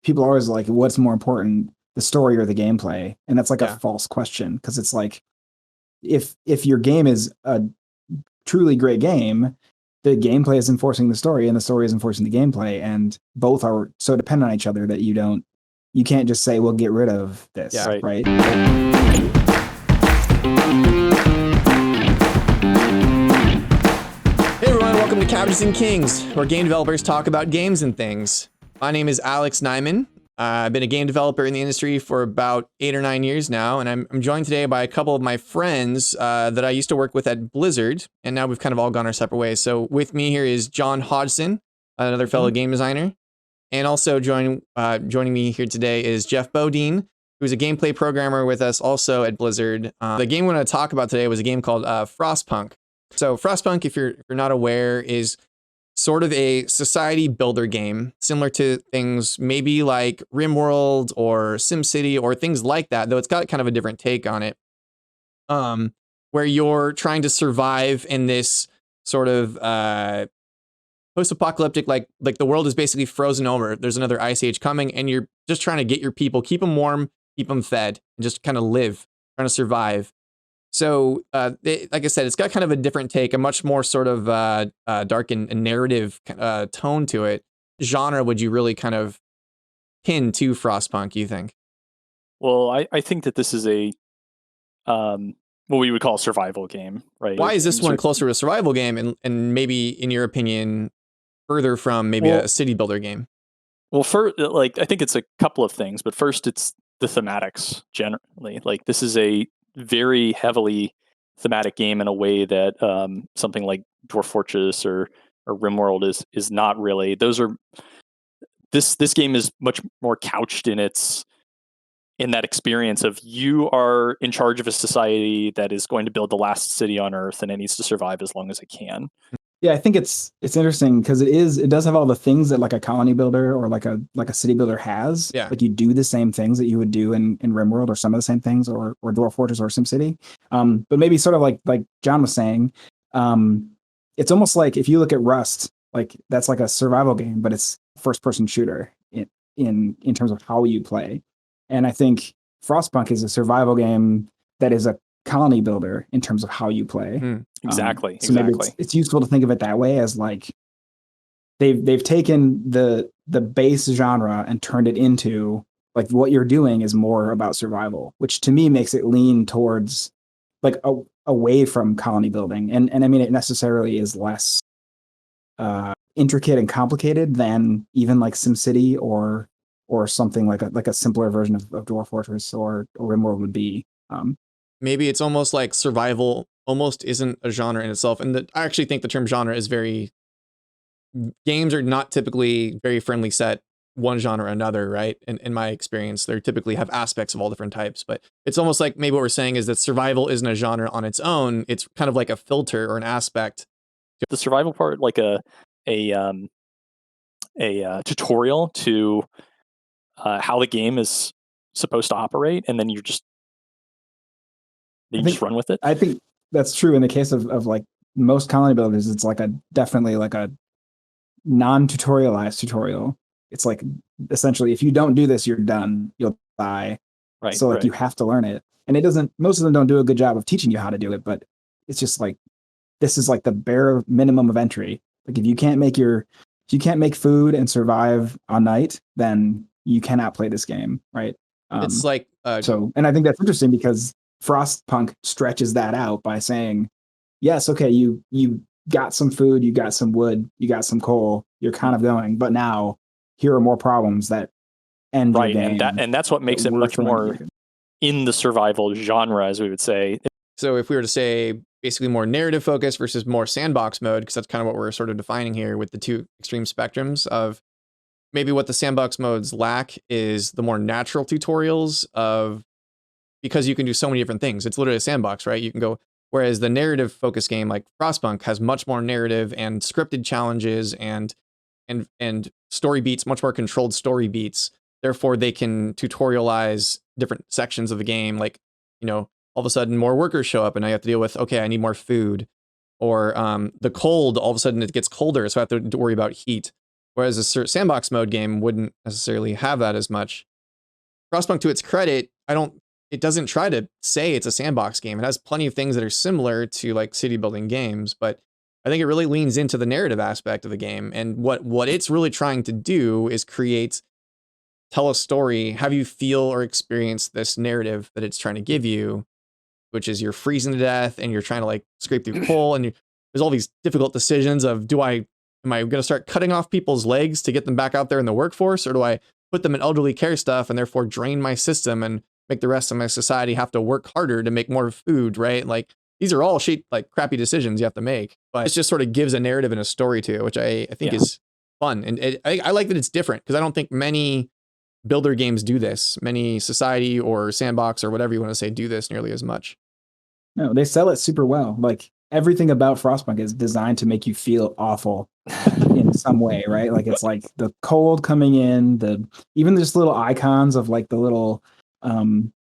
people are always like, what's more important, the story or the gameplay? And that's like a false question, because it's like, if your game is a truly great game, the gameplay is enforcing the story and the story is enforcing the gameplay, and both are so dependent on each other that you can't just say, well, get rid of this, right? Hey everyone, welcome to Cabbages and Kings, where game developers talk about games and things. My name is Alex Neyman. I've been a game developer in the industry for about 8 or 9 years now, and I'm joined today by a couple of my friends that I used to work with at Blizzard, and now we've kind of all gone our separate ways. So with me here is John Hodgson, another fellow game designer, and also joining me here today is Jeff Beaudoin, who's a gameplay programmer with us also at Blizzard. The game we're going to talk about today was a game called Frostpunk. So Frostpunk, if you're not aware, is sort of a society builder game, similar to things maybe like RimWorld or SimCity or things like that, though it's got kind of a different take on it, where you're trying to survive in this sort of post-apocalyptic, like the world is basically frozen over. There's another ice age coming, and you're just trying to get your people, keep them warm, keep them fed, and just kind of live, trying to survive. So, like I said, it's got kind of a different take, a much more sort of dark and narrative tone to it. Genre would you really kind of pin to Frostpunk, you think? Well, I think that this is a what we would call a survival game, right? Why is this one closer to a survival game and maybe, in your opinion, further from maybe a city builder game? Well, I think it's a couple of things, but first it's the thematics generally. Like, this is a very heavily thematic game in a way that something like Dwarf Fortress or RimWorld is not really. This game is much more couched in that experience of you are in charge of a society that is going to build the last city on Earth, and it needs to survive as long as it can. Yeah, I think it's interesting because it does have all the things that like a colony builder or like a city builder has. Yeah. Like, you do the same things that you would do in RimWorld, or some of the same things, or Dwarf Fortress or SimCity. But maybe sort of like John was saying, it's almost like if you look at Rust, like that's like a survival game, but it's first person shooter in terms of how you play. And I think Frostpunk is a survival game that is a colony builder in terms of how you play. Exactly. So maybe it's useful to think of it that way, as like they've taken the base genre and turned it into like what you're doing is more about survival, which to me makes it lean towards like away from colony building. And I mean, it necessarily is less intricate and complicated than even like SimCity or something like a simpler version of Dwarf Fortress or RimWorld would be. Maybe it's almost like survival almost isn't a genre in itself. And I actually think the term genre is games are not typically very friendly set one genre or another, right? In my experience, they typically have aspects of all different types, but it's almost like maybe what we're saying is that survival isn't a genre on its own. It's kind of like a filter or an aspect. The survival part, like a tutorial to how the game is supposed to operate, and then you just run with it. I think that's true in the case of like most colony builders. It's like definitely like a non-tutorialized tutorial. It's like essentially, if you don't do this, you're done. You'll die. Right. So like you have to learn it. And most of them don't do a good job of teaching you how to do it, but it's just like, this is like the bare minimum of entry. Like, if you can't make food and survive on night, then you cannot play this game, right? It's like and I think that's interesting because Frostpunk stretches that out by saying, yes, okay, you got some food, you got some wood, you got some coal, you're kind of going, but now here are more problems that end your game. And that's what makes it much more in the survival genre, as we would say. So if we were to say basically more narrative focus versus more sandbox mode, because that's kind of what we're sort of defining here with the two extreme spectrums of maybe what the sandbox modes lack is the more natural tutorials because you can do so many different things. It's literally a sandbox, right? You can go, whereas the narrative focused game like Frostpunk has much more narrative and scripted challenges and story beats, much more controlled story beats. Therefore, they can tutorialize different sections of the game. Like, all of a sudden more workers show up and I have to deal with, okay, I need more food. Or the cold, all of a sudden it gets colder, so I have to worry about heat. Whereas a sandbox mode game wouldn't necessarily have that as much. Frostpunk, to its credit, it doesn't try to say it's a sandbox game. It has plenty of things that are similar to like city building games, but I think it really leans into the narrative aspect of the game. And what it's really trying to do is tell a story, have you feel or experience this narrative that it's trying to give you, which is you're freezing to death and you're trying to like scrape through coal, and there's all these difficult decisions of am I going to start cutting off people's legs to get them back out there in the workforce, or do I put them in elderly care stuff and therefore drain my system and make the rest of my society have to work harder to make more food, right? Like these are all like crappy decisions you have to make, but it just sort of gives a narrative and a story to it, which I think is fun. And I like that it's different, because I don't think many builder games do this. Many society or sandbox or whatever you want to say do this nearly as much. No, they sell it super well. Like everything about Frostpunk is designed to make you feel awful in some way, right? Like it's like the cold coming in, even just little icons of like the little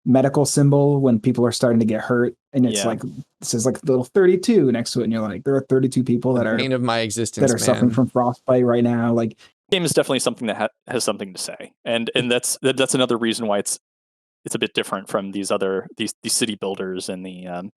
medical symbol when people are starting to get hurt, and it's like it says like little 32 next to it, and you're like, there are 32 people that are pain of my existence, that are suffering from frostbite right now. Like, game is definitely something that has something to say, and that's another reason why it's a bit different from these city builders and the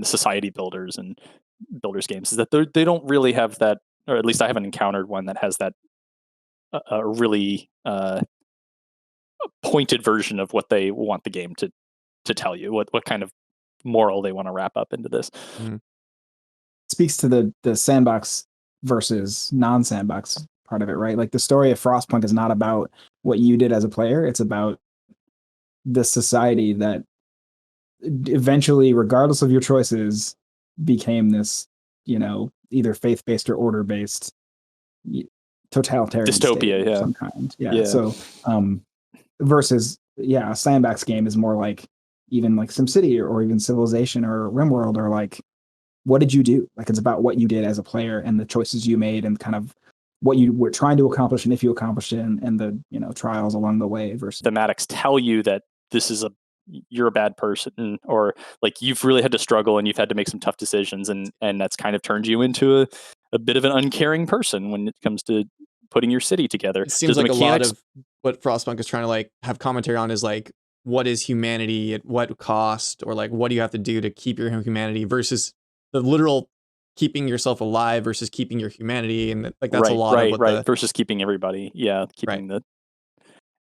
society builders and builders games, is that they don't really have that, or at least I haven't encountered one that has that a really pointed version of what they want the game to tell you, what kind of moral they want to wrap up into this. Speaks to the sandbox versus non-sandbox part of it, right? Like the story of Frostpunk is not about what you did as a player. It's about the society that eventually, regardless of your choices, became this, either faith-based or order-based totalitarian dystopia, of some kind. Yeah. So, versus, a sandbox game is more like even like SimCity or even Civilization or RimWorld, or like, what did you do? Like it's about what you did as a player and the choices you made and kind of what you were trying to accomplish, and if you accomplished it, and the trials along the way. Versus thematics tell you that you're a bad person, or like you've really had to struggle and you've had to make some tough decisions, and that's kind of turned you into a bit of an uncaring person when it comes to putting your city together. It seems like a lot of what Frostpunk is trying to like have commentary on is like, what is humanity at what cost, or like what do you have to do to keep your humanity, versus the literal keeping yourself alive versus keeping your humanity. And like that's a lot of what versus keeping everybody. Keeping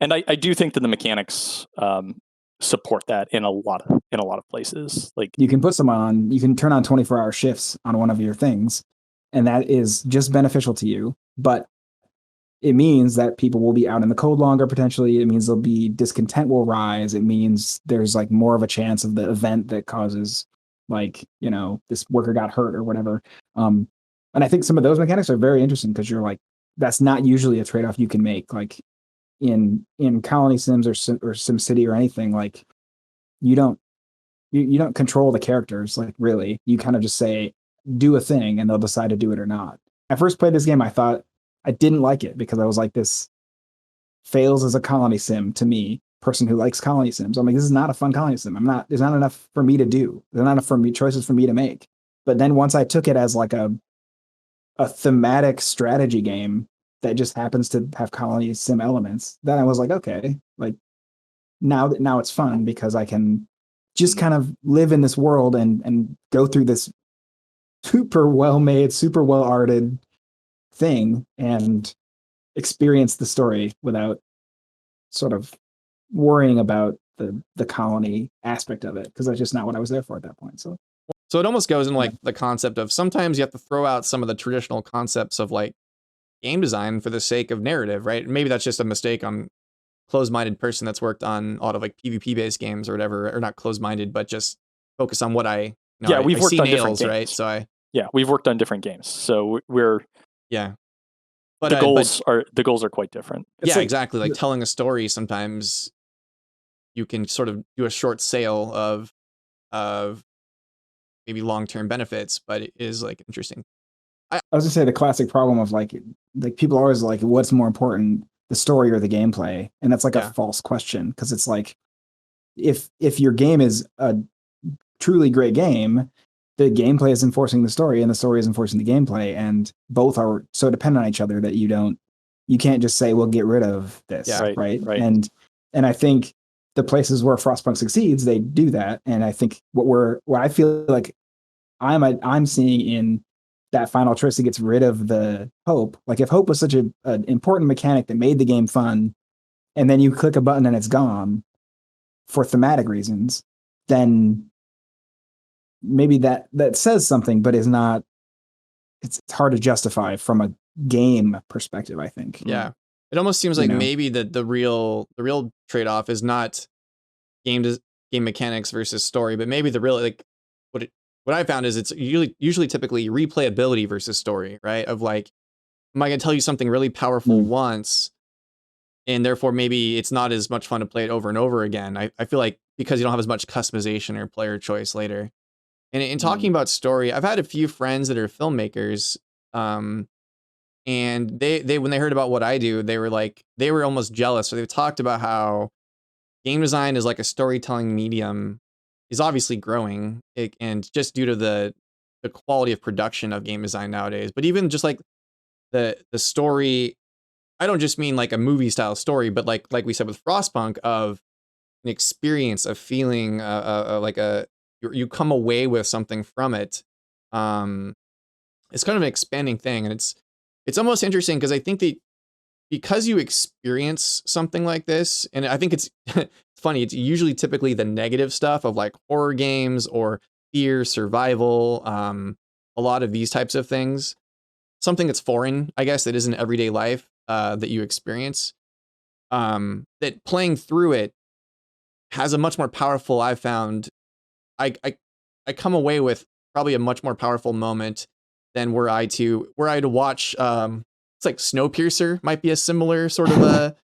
and I do think that the mechanics support that in a lot of places. Like you can you can turn on 24-hour shifts on one of your things, and that is just beneficial to you, but it means that people will be out in the cold longer potentially. It means discontent will rise. It means there's like more of a chance of the event that causes like, this worker got hurt or whatever. And I think some of those mechanics are very interesting, because you're like, that's not usually a trade-off you can make. Like in Colony Sims or SimCity or anything, like you don't control the characters. Like really, you kind of just say, do a thing, and they'll decide to do it or not. I first played this game, I thought I didn't like it because I was like, this fails as a colony sim to me, person who likes colony sims. I'm like, this is not a fun colony sim. There's not enough for me to do. There's not enough choices for me to make. But then once I took it as like a thematic strategy game that just happens to have colony sim elements, then I was like, okay, like now it's fun, because I can just kind of live in this world and go through this super well made, super well arted thing and experience the story without sort of worrying about the colony aspect of it, because that's just not what I was there for at that point. So it almost goes in like the concept of sometimes you have to throw out some of the traditional concepts of like game design for the sake of narrative, right? Maybe that's just a mistake on closed-minded person that's worked on a lot of like PvP based games or whatever, or not closed-minded, but just focus on what I we've worked on different games, right? So we've worked on different games, so we're but the goals are quite different. It's exactly. Like telling a story, sometimes you can sort of do a short sale of maybe long-term benefits, but it is like interesting. I was gonna say the classic problem of like people are always like, what's more important, the story or the gameplay? And that's like a false question, because it's like if your game is a truly great game, the gameplay is enforcing the story and the story is enforcing the gameplay, and both are so dependent on each other that you can't just say, well, get rid of this. Yeah. Right. Right. And I think the places where Frostpunk succeeds, they do that. And I think what I feel like I'm seeing in that final choice that gets rid of the hope. Like if hope was such an important mechanic that made the game fun, and then you click a button and it's gone for thematic reasons, then maybe that says something, but is not. It's hard to justify from a game perspective, I think. Yeah, it almost seems like maybe the real trade-off is not game mechanics versus story, but maybe the real, like, what I found is it's usually typically replayability versus story, right? Of like, am I going to tell you something really powerful once, and therefore maybe it's not as much fun to play it over and over again. I feel like because you don't have as much customization or player choice later. And in talking about story, I've had a few friends that are filmmakers, and they when they heard about what I do, they were almost jealous. So they've talked about how game design is like a storytelling medium is obviously growing, and just due to the quality of production of game design nowadays. But even just like the story, I don't just mean like a movie style story, but like we said with Frostpunk, of an experience, a feeling, like you come away with something from it. It's kind of an expanding thing, and it's almost interesting because I think that because you experience something like this, and I think it's funny, it's usually typically the negative stuff of like horror games or fear, survival, a lot of these types of things. Something that's foreign, I guess, that isn't everyday life, that you experience. That playing through it has a much more powerful, I've found, I come away with probably a much more powerful moment than were I to watch, it's like Snowpiercer might be a similar sort of a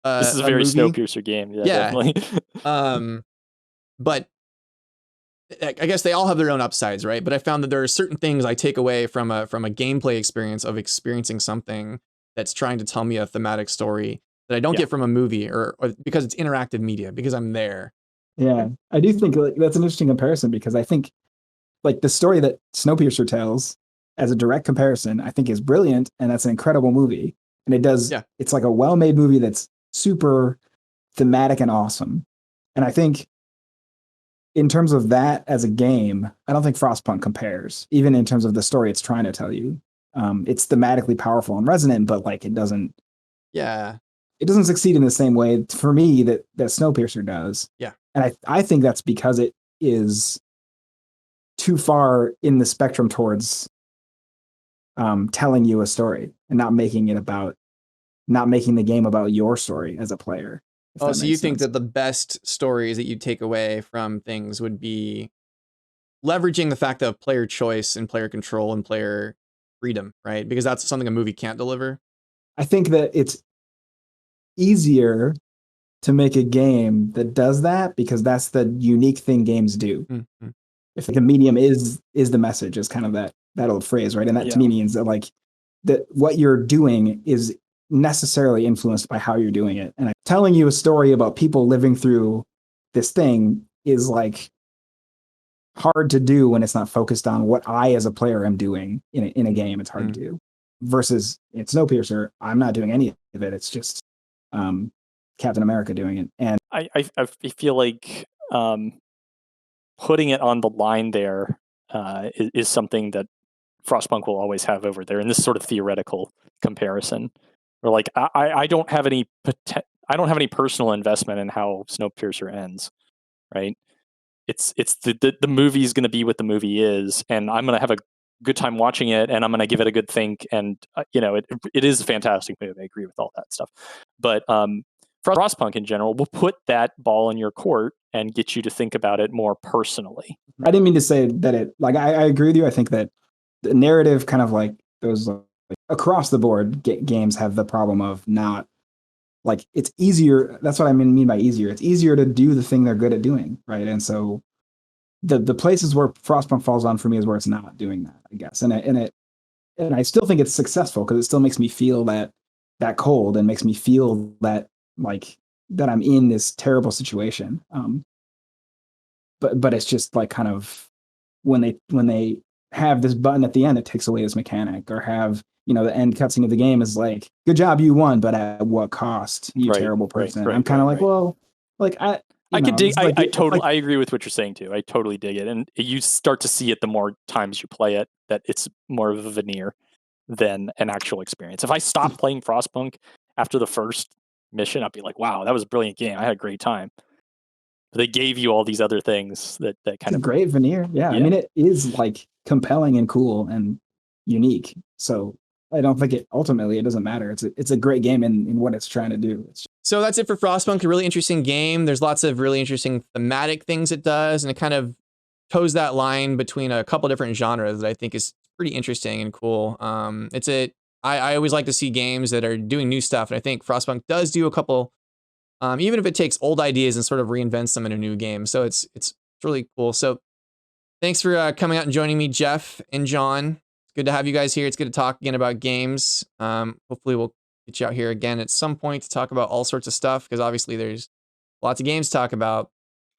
this is a very movie. Snowpiercer game. Yeah. Definitely. But I guess they all have their own upsides, right? But I found that there are certain things I take away from a gameplay experience of experiencing something that's trying to tell me a thematic story that I don't get from a movie, or because it's interactive media, because I'm there. Yeah, I do think like that's an interesting comparison, because I think like the story that Snowpiercer tells as a direct comparison, I think is brilliant, and that's an incredible movie. And it does, it's like a well-made movie that's super thematic and awesome. And I think in terms of that as a game, I don't think Frostpunk compares, even in terms of the story it's trying to tell you. It's thematically powerful and resonant, but like it doesn't succeed in the same way for me that Snowpiercer does. Yeah. And I think that's because it is too far in the spectrum towards telling you a story and not making the game about your story as a player. Oh, so you think that the best stories that you take away from things would be leveraging the fact of player choice and player control and player freedom, right? Because that's something a movie can't deliver. I think that it's easier to make a game that does that, because that's the unique thing games do. Mm-hmm. If the medium is the message, is kind of that old phrase, right? And that to me means that like that what you're doing is necessarily influenced by how you're doing it. And telling you a story about people living through this thing is like hard to do when it's not focused on what I as a player am doing in a game. It's hard to do. Versus in Snowpiercer, I'm not doing any of it. It's just Captain America doing it. And I feel like putting it on the line there is something that Frostpunk will always have over there in this sort of theoretical comparison. Or like I don't have any personal investment in how Snowpiercer ends, right? It's the movie is going to be what the movie is, and I'm going to have a good time watching it, and I'm going to give it a good think, and it is a fantastic movie. I agree with all that stuff, but Frostpunk in general will put that ball in your court and get you to think about it more personally. I didn't mean to say that it, like, I agree with you. I think that the narrative kind of like those like, across the board games have the problem of not, like, it's easier. That's what I mean by easier. It's easier to do the thing they're good at doing, right? And so the places where Frostpunk falls on for me is where it's not doing that, I guess. And I still think it's successful because it still makes me feel that cold, and makes me feel that like that I'm in this terrible situation. But it's just like kind of when they have this button at the end that takes away this mechanic, or have, you know, the end cutscene of the game is like, good job, you won, but at what cost, you terrible person. I'm kind of like, well, like I can dig. like, I totally. I agree with what you're saying too. I totally dig it, and you start to see it the more times you play it, that it's more of a veneer than an actual experience. If I stopped playing Frostpunk after the first mission, I'd be like, wow, that was a brilliant game. I had a great time. But they gave you all these other things that kind of great veneer. Yeah, I mean, it is like compelling and cool and unique. So I don't think it doesn't matter. It's a great game in what it's trying to do. So that's it for Frostpunk. A really interesting game. There's lots of really interesting thematic things it does, and it kind of toes that line between a couple different genres that I think is pretty interesting and cool. I always like to see games that are doing new stuff, and I think Frostpunk does do a couple, even if it takes old ideas and sort of reinvents them in a new game. So it's really cool. So thanks for coming out and joining me, Jeff and John. It's good to have you guys here. It's good to talk again about games. Hopefully we'll get you out here again at some point to talk about all sorts of stuff, because obviously there's lots of games to talk about.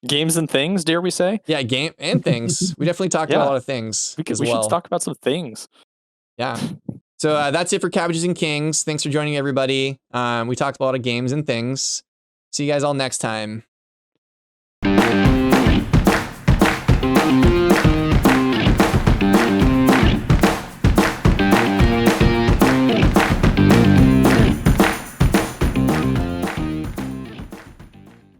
Games and things, dare we say? Yeah, game and things. We definitely talked about a lot of things. We should talk about some things. Yeah. So that's it for Cabbages and Kings. Thanks for joining, everybody. We talked about a lot of games and things. See you guys all next time.